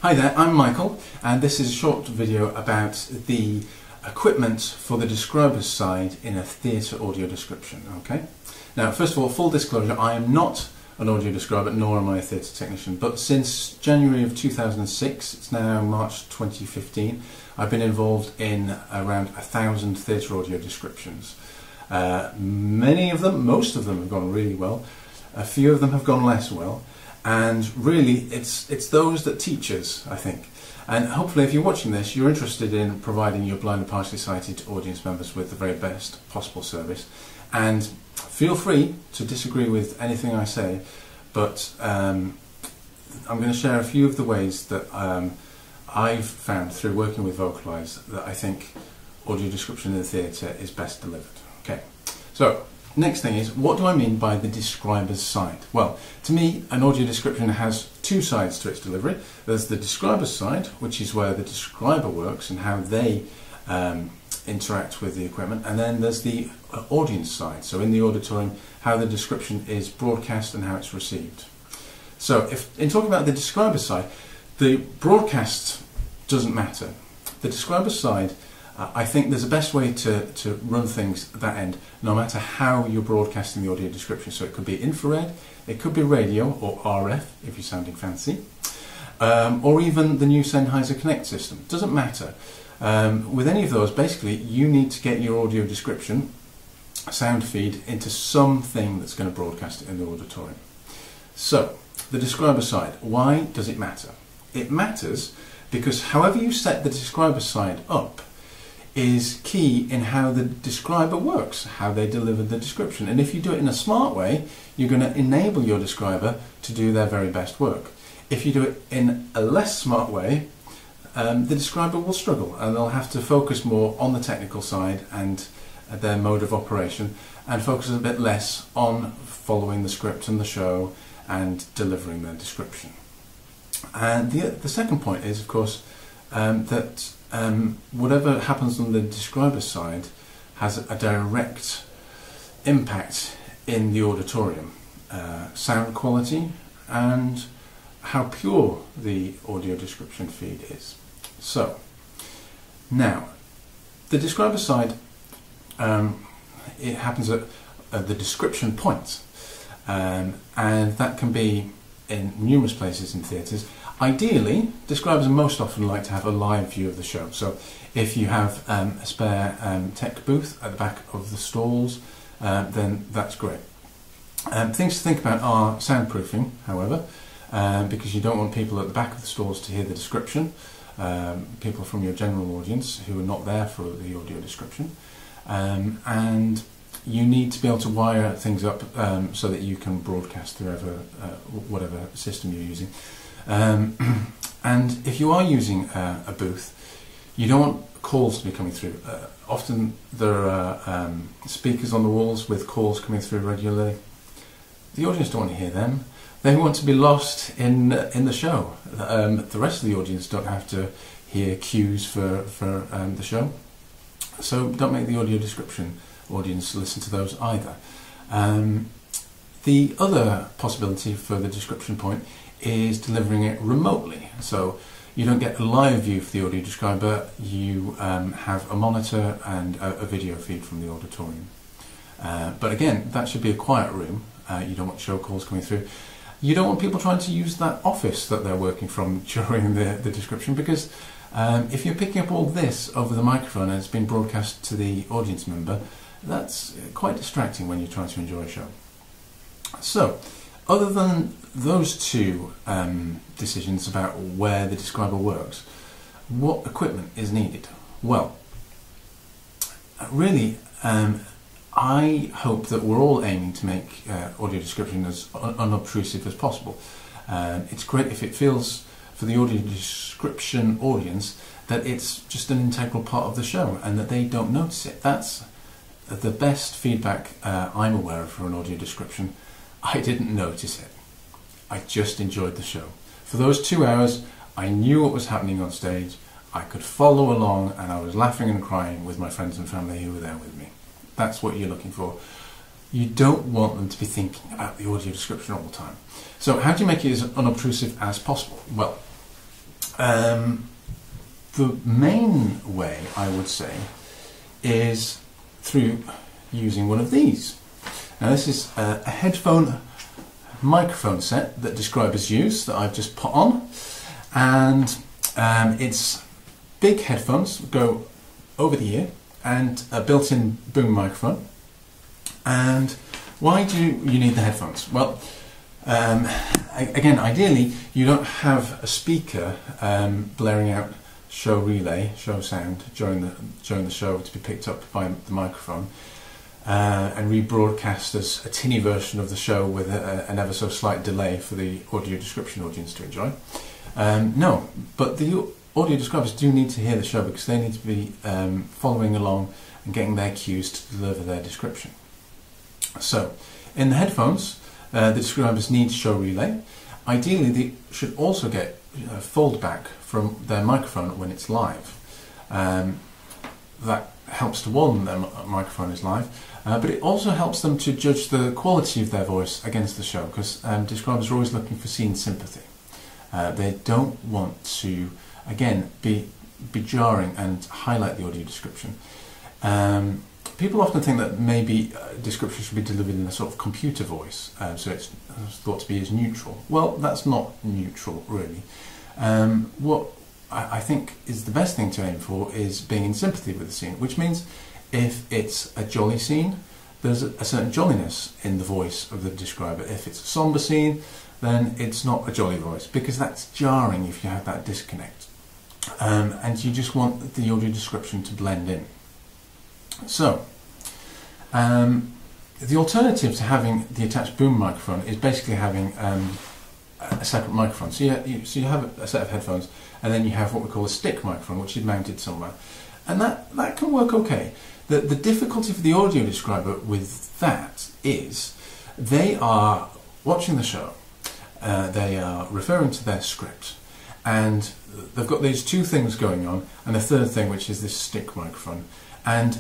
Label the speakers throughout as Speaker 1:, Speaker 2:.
Speaker 1: Hi there, I'm Michael, and this is a short video about the equipment for the describer's side in a theatre audio description. Okay. Now, first of all, full disclosure, I am not an audio describer, nor am I a theatre technician, but since January of 2006, it's now March 2015, I've been involved in around 1,000 theatre audio descriptions. Many of them, most of them have gone really well, a few of them have gone less well. And really, it's those that teach us, I think. And hopefully, if you're watching this, you're interested in providing your blind and partially sighted audience members with the very best possible service. And feel free to disagree with anything I say, but I'm going to share a few of the ways that I've found through working with Vocalize that I think audio description in the theatre is best delivered. Okay, so next thing is, what do I mean by the describer's side? Well, to me, an audio description has two sides to its delivery. There's the describer's side, which is where the describer works and how they interact with the equipment, and then there's the audience side, so in the auditorium, how the description is broadcast and how it's received. So, in talking about the describer's side, the broadcast doesn't matter. The describer's side, I think there's a best way to run things at that end, no matter how you're broadcasting the audio description. So it could be infrared, it could be radio or RF if you're sounding fancy, or even the new Sennheiser Connect system. Doesn't matter. With any of those, basically you need to get your audio description sound feed into something that's going to broadcast it in the auditorium. So the describer side, why does it matter? It matters because however you set the describer side up is key in how the describer works, how they deliver the description. And if you do it in a smart way, you're going to enable your describer to do their very best work. If you do it in a less smart way, the describer will struggle and they'll have to focus more on the technical side and their mode of operation, and focus a bit less on following the script and the show and delivering their description. And the second point is, of course, that whatever happens on the describer side has a direct impact in the auditorium. Sound quality and how pure the audio description feed is. So, now, the describer side, it happens at the description point, and that can be in numerous places in theatres. Ideally, describers most often like to have a live view of the show. So if you have a spare tech booth at the back of the stalls, then that's great. Things to think about are soundproofing, however, because you don't want people at the back of the stalls to hear the description, people from your general audience who are not there for the audio description. And you need to be able to wire things up so that you can broadcast through whatever system you're using. And if you are using a booth, you don't want calls to be coming through. Often there are speakers on the walls with calls coming through regularly. The audience don't want to hear them. They want to be lost in the show. The rest of the audience don't have to hear cues for the show. So don't make the audio description audience listen to those either. The other possibility for the description point is delivering it remotely. So you don't get a live view for the audio describer, you have a monitor and a video feed from the auditorium. But again, that should be a quiet room. You don't want show calls coming through. You don't want people trying to use that office that they're working from during the description, because if you're picking up all this over the microphone and it's been broadcast to the audience member, that's quite distracting when you're trying to enjoy a show. So, other than those two decisions about where the describer works, what equipment is needed? Well, really, I hope that we're all aiming to make audio description as unobtrusive as possible. It's great if it feels, for the audio description audience, that it's just an integral part of the show and that they don't notice it. That's the best feedback I'm aware of for an audio description. I didn't notice it. I just enjoyed the show. For those 2 hours, I knew what was happening on stage. I could follow along and I was laughing and crying with my friends and family who were there with me. That's what you're looking for. You don't want them to be thinking about the audio description all the time. So how do you make it as unobtrusive as possible? Well, the main way, I would say, is through using one of these. Now this is a headphone microphone set that Describers use that I've just put on, and it's big headphones, go over the ear, and a built-in boom microphone. And why do you need the headphones? Well, again, ideally you don't have a speaker blaring out show relay, show sound during the show to be picked up by the microphone and rebroadcast as a tinny version of the show with an ever so slight delay for the audio description audience to enjoy. No, but the audio describers do need to hear the show because they need to be following along and getting their cues to deliver their description. So, in the headphones, the describers need show relay. Ideally, they should also get fold back from their microphone when it's live. That helps to warn them their microphone is live, but it also helps them to judge the quality of their voice against the show, because describers are always looking for scene sympathy. They don't want to, again, be jarring and highlight the audio description. People often think that maybe description should be delivered in a sort of computer voice, so it's thought to be as neutral. Well, that's not neutral, really. What I think is the best thing to aim for is being in sympathy with the scene, which means if it's a jolly scene, there's a certain jolliness in the voice of the describer. If it's a somber scene, then it's not a jolly voice, because that's jarring if you have that disconnect. And you just want the audio description to blend in. So, the alternative to having the attached boom microphone is basically having a separate microphone. So you have a set of headphones, and then you have what we call a stick microphone, which is mounted somewhere. And that can work okay. The difficulty for the audio describer with that is they are watching the show, they are referring to their script, and they've got these two things going on, and a third thing, which is this stick microphone. And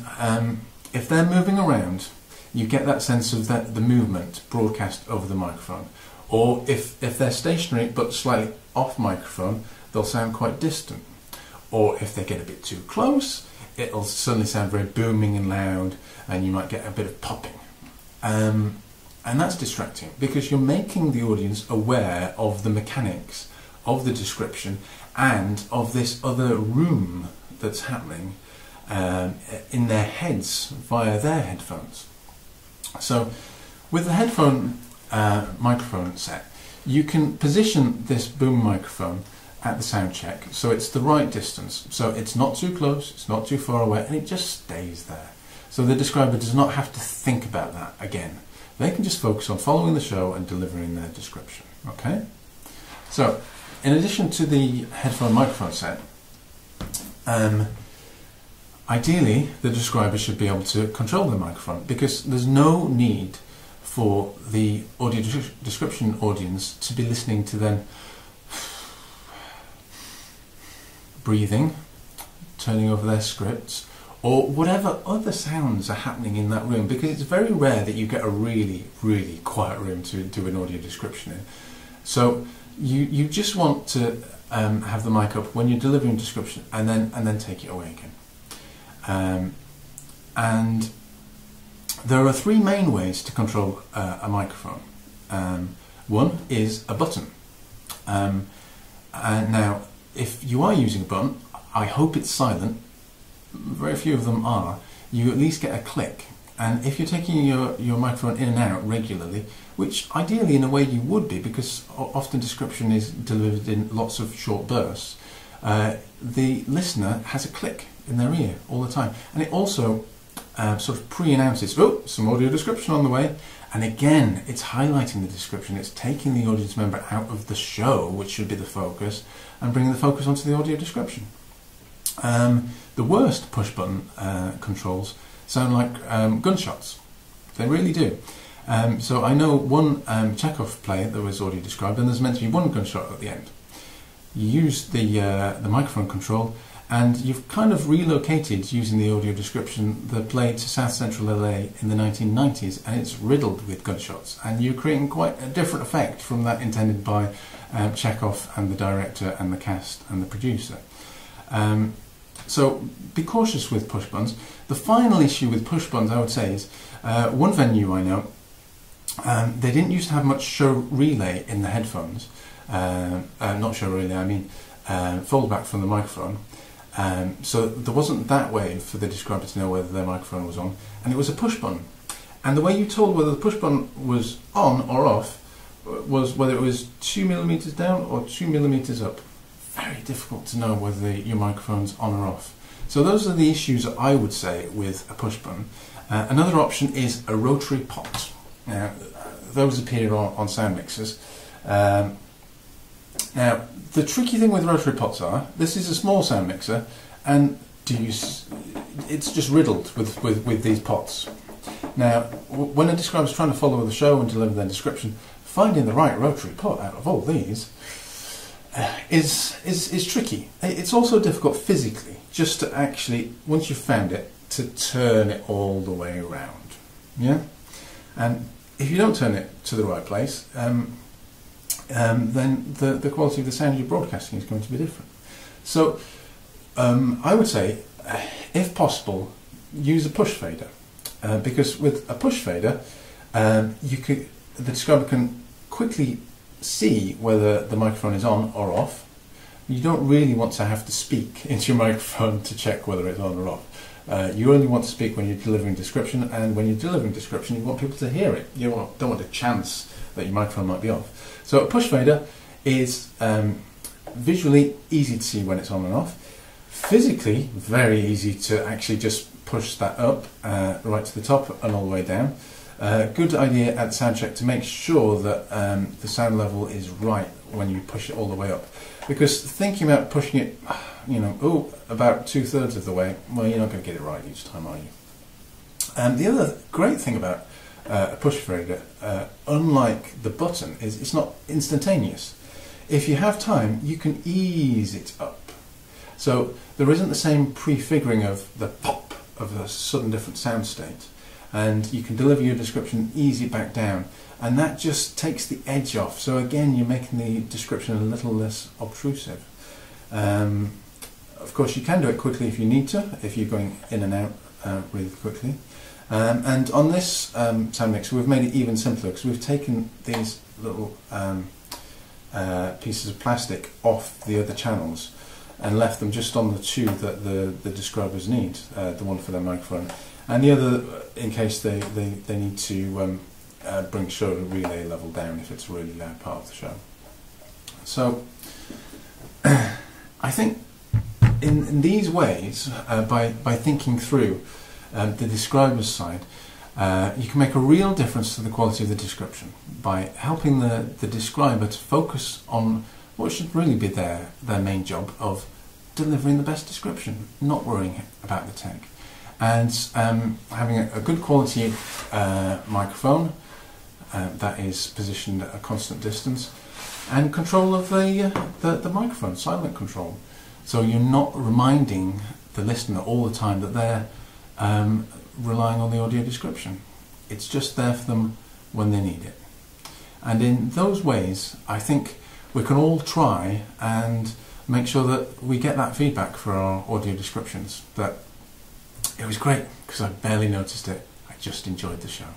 Speaker 1: if they're moving around, you get that sense of the movement broadcast over the microphone. Or if they're stationary but slightly off microphone, they'll sound quite distant. Or if they get a bit too close, it'll suddenly sound very booming and loud, and you might get a bit of popping. And that's distracting, because you're making the audience aware of the mechanics of the description and of this other room that's happening in their heads via their headphones. So with the headphone microphone set, you can position this boom microphone at the sound check so it's the right distance, so it's not too close, it's not too far away, and it just stays there. So the describer does not have to think about that again. They can just focus on following the show and delivering their description. Okay? So, in addition to the headphone microphone set, ideally the describer should be able to control the microphone, because there's no need for the audio description audience to be listening to them breathing, turning over their scripts, or whatever other sounds are happening in that room, because it's very rare that you get a really, really quiet room to do an audio description in. So you just want to have the mic up when you're delivering description, and then take it away again. And there are three main ways to control a microphone. One is a button. And now, if you are using a button, I hope it's silent. Very few of them are. You at least get a click. And if you're taking your microphone in and out regularly, which ideally in a way you would be, because often description is delivered in lots of short bursts, the listener has a click in their ear all the time. And it also sort of pre-announces, oh, some audio description on the way. And again, it's highlighting the description, it's taking the audience member out of the show, which should be the focus, and bringing the focus onto the audio description. The worst push button controls sound like gunshots. They really do. So I know one Chekhov play that was audio described, and there's meant to be one gunshot at the end. You use the microphone control, And you've kind of relocated, using the audio description, the play to South Central LA in the 1990s, and it's riddled with gunshots. And you're creating quite a different effect from that intended by Chekhov and the director and the cast and the producer. So be cautious with push buttons. The final issue with push buttons, I would say, is one venue I know, they didn't used to have much show relay in the headphones. Not show relay, I mean fold back from the microphone. So there wasn't that way for the describer to know whether their microphone was on, and it was a push button. And the way you told whether the push button was on or off was whether it was 2mm down or 2mm up. Very difficult to know whether your microphone's on or off. So those are the issues that I would say with a push button. Another option is a rotary pot. Those appear on sound mixers. Now, the tricky thing with rotary pots are, this is a small sound mixer, and it's just riddled with these pots. Now, when a describer is trying to follow the show and deliver their description, finding the right rotary pot out of all these is tricky. It's also difficult physically, just to actually, once you've found it, to turn it all the way around. Yeah? And if you don't turn it to the right place, then the quality of the sound you're broadcasting is going to be different. So I would say, if possible, use a push fader, because with a push fader, the describer can quickly see whether the microphone is on or off. You don't really want to have to speak into your microphone to check whether it's on or off. You only want to speak when you're delivering description, and when you're delivering description, you want people to hear it. You don't want a chance that your microphone might be off. So a push fader is visually easy to see when it's on and off. Physically, very easy to actually just push that up right to the top and all the way down. Good idea at sound check to make sure that the sound level is right when you push it all the way up. Because thinking about pushing it, about 2/3 of the way, well, you're not going to get it right each time, are you? The other great thing about a push fader, unlike the button, is it's not instantaneous. If you have time, you can ease it up. So there isn't the same prefiguring of the pop of a sudden different sound state, and you can deliver your description easy back down, and that just takes the edge off. So again, you're making the description a little less obtrusive. Of course, you can do it quickly if you need to, if you're going in and out really quickly. And on this sound mixer, we've made it even simpler, because we've taken these little pieces of plastic off the other channels and left them just on the two that the describers need, the one for their microphone, and the other in case they need to bring show relay level down if it's a really loud part of the show. So I think in these ways, by thinking through the describer's side, you can make a real difference to the quality of the description by helping the describer to focus on what should really be their main job of delivering the best description, not worrying about the tech, and having a good quality microphone that is positioned at a constant distance, and control of the microphone, silent control, so you're not reminding the listener all the time that they're relying on the audio description. It's just there for them when they need it. And in those ways, I think we can all try and make sure that we get that feedback for our audio descriptions, that it was great because I barely noticed it, I just enjoyed the show.